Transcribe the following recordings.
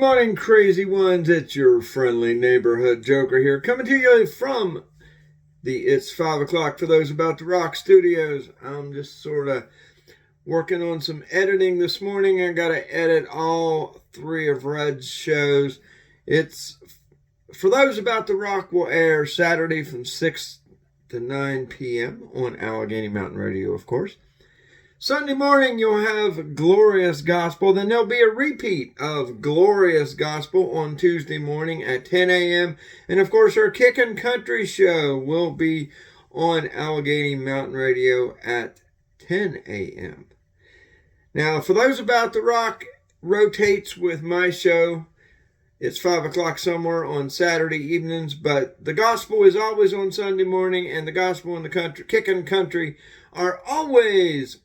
morning, crazy ones. It's your friendly neighborhood Joker here, coming to you from the It's 5 o'clock for those about to rock studios. I'm just sort of working on some editing this morning. I got to edit all three of Red's shows. It's for those about to rock will air Saturday from 6 to 9 p.m. on Allegheny Mountain Radio, of course. Sunday morning, you'll have Glorious Gospel. Then there'll be a repeat of Glorious Gospel on Tuesday morning at 10 a.m. And, of course, our Kickin' Country show will be on Allegheny Mountain Radio at 10 a.m. Now, for those about to rock, rotates with my show. It's 5 o'clock somewhere on Saturday evenings, but the gospel is always on Sunday morning, and the gospel and the country, Kickin' Country, are always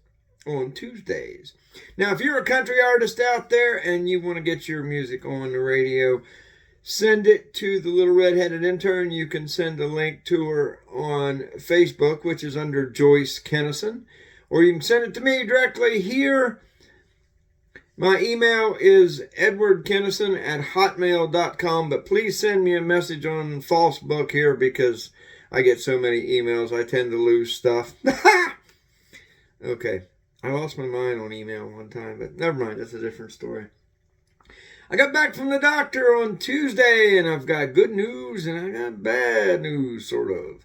on Tuesdays. Now, if you're a country artist out there and you want to get your music on the radio, send it to the Little Red-Headed Intern. You can send a link to her on Facebook, which is under Joyce Kennison, or you can send it to me directly here. My email is edwardkennison@hotmail.com, but please send me a message on Facebook here because I get so many emails, I tend to lose stuff. Okay. I lost my mind on email one time, but never mind. That's a different story. I got back from the doctor on Tuesday, and I've got good news, and I got bad news, sort of.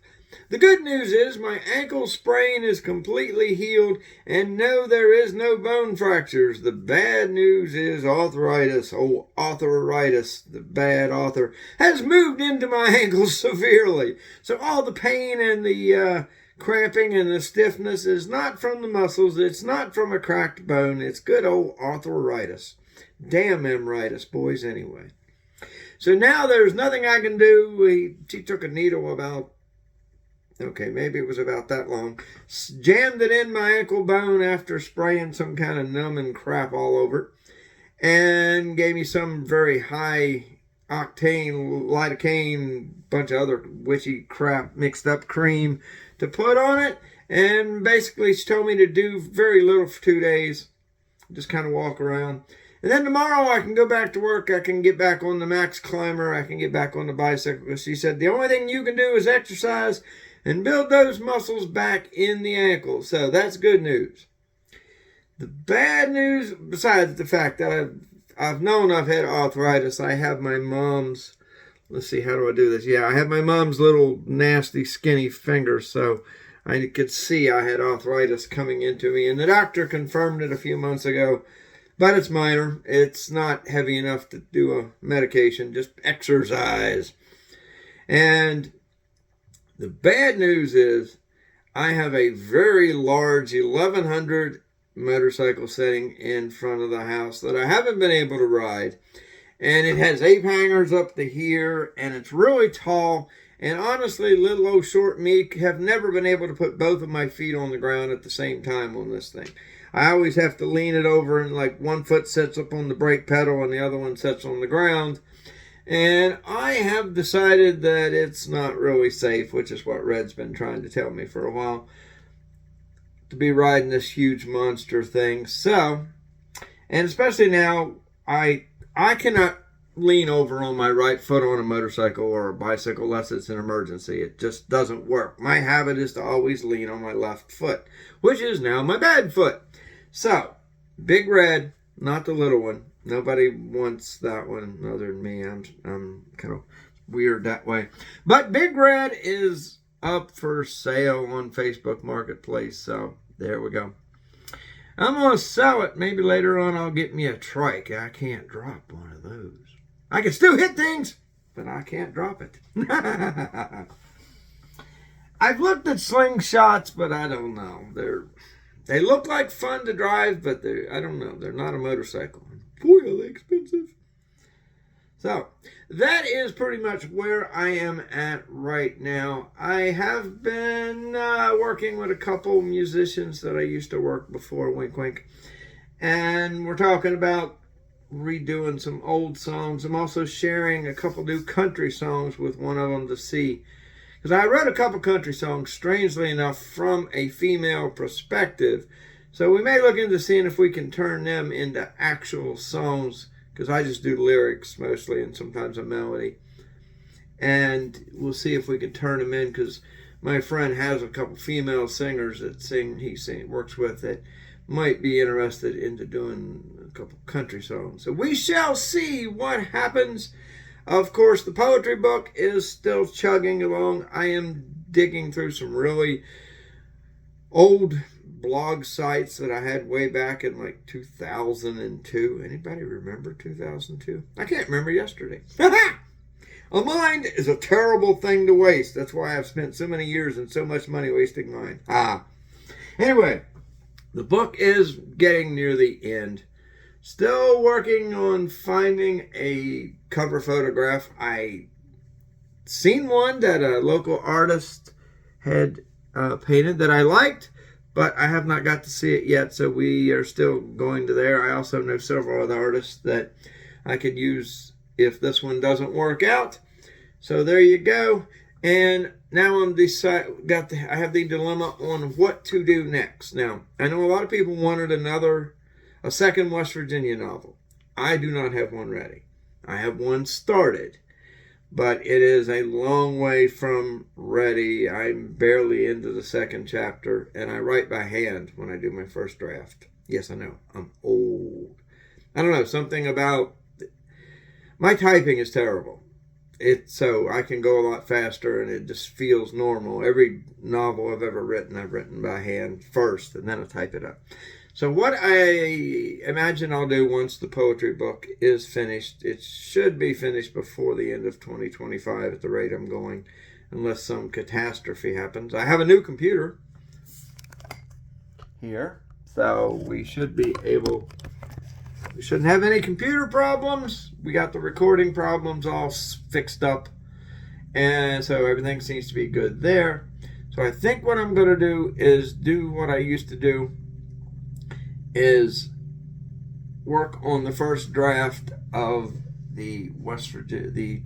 The good news is my ankle sprain is completely healed, and no, there is no bone fractures. The bad news is arthritis, arthritis, the bad author, has moved into my ankle severely. So all the pain and the cramping and the stiffness is not from the muscles. It's not from a cracked bone. It's good old arthritis. Damn emritis, boys, anyway. So now there's nothing I can do. She took a needle about, maybe it was about that long, jammed it in my ankle bone after spraying some kind of numbing crap all over it, and gave me some very high octane, lidocaine, bunch of other witchy crap, mixed up cream to put on it, and basically she told me to do very little for 2 days, just kind of walk around. And then tomorrow I can go back to work. I can get back on the Max Climber. I can get back on the bicycle. She said the only thing you can do is exercise and build those muscles back in the ankle. So that's good news. The bad news, besides the fact that I've known I've had arthritis, I have my mom's, let's see, how do I do this? Yeah, I have my mom's little nasty skinny fingers, so I could see I had arthritis coming into me. And the doctor confirmed it a few months ago, but it's minor. It's not heavy enough to do a medication, just exercise. And the bad news is I have a very large 1100 motorcycle sitting in front of the house that I haven't been able to ride. And it has ape hangers up to here, and it's really tall. And honestly, little old short me have never been able to put both of my feet on the ground at the same time on this thing. I always have to lean it over, and like one foot sits up on the brake pedal and the other one sits on the ground. And I have decided that it's not really safe, which is what Red's been trying to tell me for a while, to be riding this huge monster thing. So, and especially now, I cannot lean over on my right foot on a motorcycle or a bicycle unless it's an emergency. It just doesn't work. My habit is to always lean on my left foot, which is now my bad foot. So, Big Red, not the little one. Nobody wants that one other than me. I'm kind of weird that way. But Big Red is up for sale on Facebook Marketplace. So, there we go. I'm going to sell it. Maybe later on I'll get me a trike. I can't drop one of those. I can still hit things, but I can't drop it. I've looked at slingshots, but I don't know. They look like fun to drive, but I don't know. They're not a motorcycle. Boy, are they expensive. So, that is pretty much where I am at right now. I have been working with a couple musicians that I used to work before, wink, wink. And we're talking about redoing some old songs. I'm also sharing a couple new country songs with one of them to see. Because I wrote a couple country songs, strangely enough, from a female perspective. So we may look into seeing if we can turn them into actual songs because I just do lyrics mostly and sometimes a melody. And we'll see if we can turn them in, because my friend has a couple female singers that works with, that might be interested into doing a couple country songs. So we shall see what happens. Of course, the poetry book is still chugging along. I am digging through some really old blog sites that I had way back in like 2002. Anybody remember 2002? I can't remember yesterday. A mind is a terrible thing to waste. That's why I've spent so many years and so much money wasting mine. Anyway, the book is getting near the end. Still working on finding a cover photograph. I seen one that a local artist had painted that I liked, but I have not got to see it yet, so we are still going to there. I also know several other artists that I could use if this one doesn't work out. So there you go. And now I have the dilemma on what to do next. Now, I know a lot of people wanted a second West Virginia novel. I do not have one ready. I have one started, but it is a long way from ready. I'm barely into the second chapter, and I write by hand when I do my first draft. Yes, I know, I'm old. I don't know, something about my typing is terrible. So I can go a lot faster, and it just feels normal. Every novel I've ever written, I've written by hand first, and then I type it up. So what I imagine I'll do once the poetry book is finished, it should be finished before the end of 2025 at the rate I'm going, unless some catastrophe happens. I have a new computer here, so we should be able... We shouldn't have any computer problems. We got the recording problems all fixed up, and so everything seems to be good there. So I think what I'm going to do is do what I used to do, is work on the first draft of the West Virginia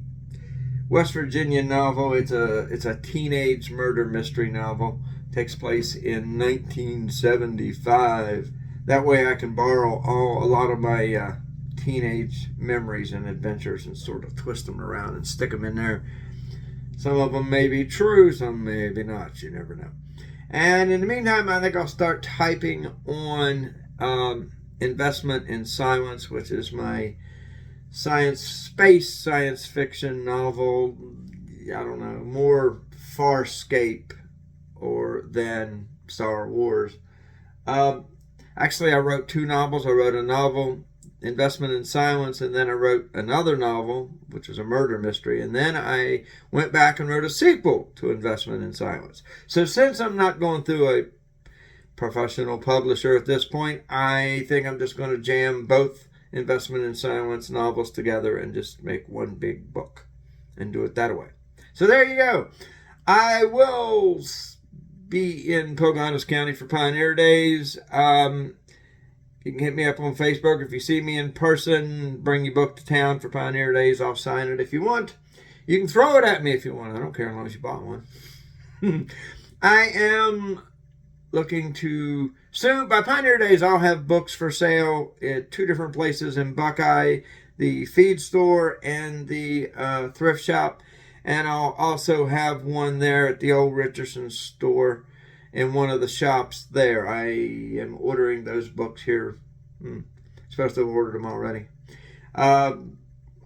novel. It's a teenage murder mystery novel. It takes place in 1975. That way I can borrow a lot of my teenage memories and adventures and sort of twist them around and stick them in there. Some of them may be true, some maybe not. You never know. And in the meantime, I think I'll start typing on Investment in Silence, which is my space science fiction novel. I don't know, more Farscape than Star Wars. Actually, I wrote two novels. I wrote a novel, Investment in Silence, and then I wrote another novel, which was a murder mystery, and then I went back and wrote a sequel to Investment in Silence. So since I'm not going through a professional publisher at this point, I think I'm just going to jam both Investment in Silence novels together and just make one big book and do it that way. So there you go. I will be in Pocahontas County for Pioneer Days. You can hit me up on Facebook. If you see me in person, bring your book to town for Pioneer Days. I'll sign it if you want. You can throw it at me if you want. I don't care as long as you bought one. I am looking to... Soon, by Pioneer Days, I'll have books for sale at two different places in Buckeye, the feed store and the thrift shop. And I'll also have one there at the old Richardson store in one of the shops there. I am ordering those books here. Supposed to have ordered them already.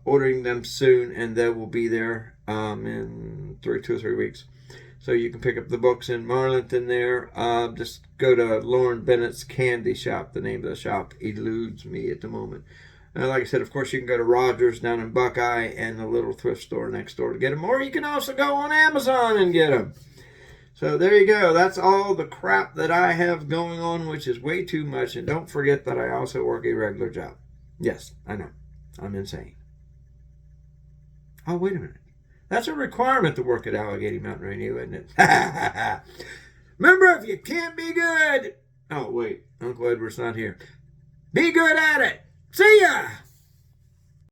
Ordering them soon, and they will be there in 2 or 3 weeks. So you can pick up the books in Marlinton there. Just go to Lauren Bennett's Candy Shop. The name of the shop eludes me at the moment. Like I said, of course, you can go to Rogers down in Buckeye and the little thrift store next door to get them. Or you can also go on Amazon and get them. So there you go. That's all the crap that I have going on, which is way too much. And don't forget that I also work a regular job. Yes, I know. I'm insane. Oh, wait a minute. That's a requirement to work at Allegheny Mountain Radio, isn't it? Remember, if you can't be good... Oh, wait. Uncle Edward's not here. Be good at it. See ya!